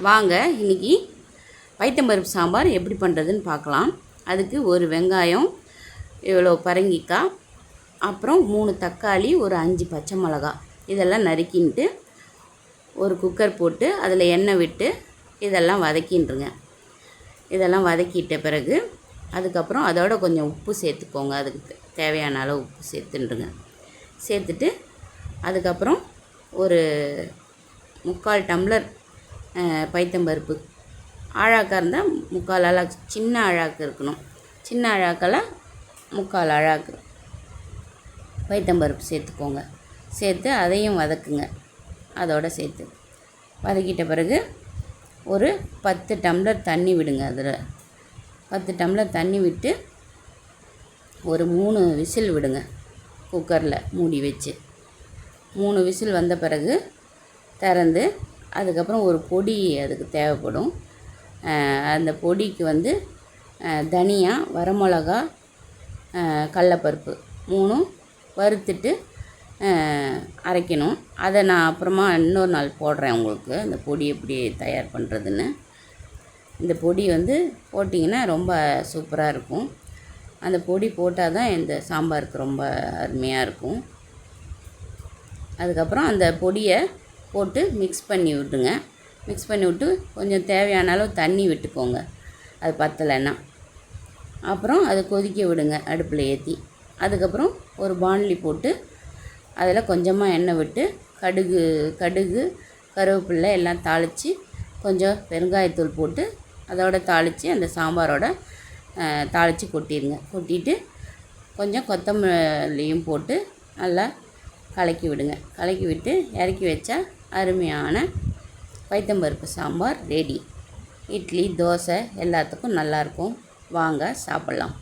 வாங்க இன்றைக்கி பைத்தம்பருப்பு சாம்பார் எப்படி பண்ணுறதுன்னு பார்க்கலாம். அதுக்கு ஒரு வெங்காயம், இவ்வளோ பரங்கிக்காய், அப்புறம் 3 தக்காளி, ஒரு 5 பச்சை மிளகா இதெல்லாம் நறுக்கின்ட்டு ஒரு குக்கர் போட்டு அதில் எண்ணெய் விட்டு இதெல்லாம் வதக்கின்றுங்க. இதெல்லாம் வதக்கிட்ட பிறகு அதுக்கப்புறம் அதோட கொஞ்சம் உப்பு சேர்த்துக்கோங்க. அதுக்கு தேவையான அளவு உப்பு சேர்த்துன்றுங்க. சேர்த்துட்டு அதுக்கப்புறம் ஒரு 3/4 டம்ளர் பைத்தம்பருப்பு, ஆழாக்காக இருந்தால் 3/4 அழாக்கு, சின்ன அழாக்கு இருக்கணும். சின்ன அழாக்கில் 3/4 அழாக்கு பைத்தம்பருப்பு சேர்த்துக்கோங்க. சேர்த்து அதையும் வதக்குங்க. அதோடு சேர்த்து வதக்கிட்ட பிறகு ஒரு 10 டம்ளர் தண்ணி விடுங்க. அதில் 10 டம்ளர் தண்ணி விட்டு ஒரு 3 விசில் விடுங்க. குக்கரில் மூடி வச்சு 3 விசில் வந்த பிறகு திறந்து அதுக்கப்புறம் ஒரு பொடி அதுக்கு தேவைப்படும். அந்த பொடிக்கு தனியா, வரமிளகா, கடலப்பருப்பு 3 வறுத்துட்டு அரைக்கணும். அதை நான் அப்புறமா இன்னொரு நாள் போடுறேன் உங்களுக்கு, அந்த பொடி எப்படி தயார் பண்ணுறதுன்னு. இந்த பொடி போட்டிங்கன்னா ரொம்ப சூப்பராக இருக்கும். அந்த பொடி போட்டால் தான் இந்த சாம்பாருக்கு ரொம்ப அருமையாக இருக்கும். அதுக்கப்புறம் அந்த பொடியை போட்டு மிக்ஸ் பண்ணி விட்டுங்க. மிக்ஸ் பண்ணி விட்டு கொஞ்சம் தேவையான அளவு தண்ணி விட்டுக்கோங்க. அது பத்தலைன்னா அப்புறம் அதை கொதிக்க விடுங்க அடுப்பில் ஏற்றி. அதுக்கப்புறம் ஒரு பாணலி போட்டு அதில் கொஞ்சமாக எண்ணெய் விட்டு கடுகு, கருவேப்பிலை எல்லாம் தாளித்து கொஞ்சம் பெருங்காயத்தூள் போட்டு அதோட தாளித்து அந்த சாம்பாரோட தாளித்து கொட்டிடுங்க. கொட்டிட்டு கொஞ்சம் கொத்தமல்லியும் போட்டு நல்லா கலக்கி விடுங்க. கலக்கி விட்டு இறக்கி வச்சா அருமையான பைத்தம்பருப்பு சாம்பார் ரெடி. இட்லி, தோசை எல்லாத்துக்கும் நல்லாயிருக்கும். வாங்க சாப்பிட்லாம்.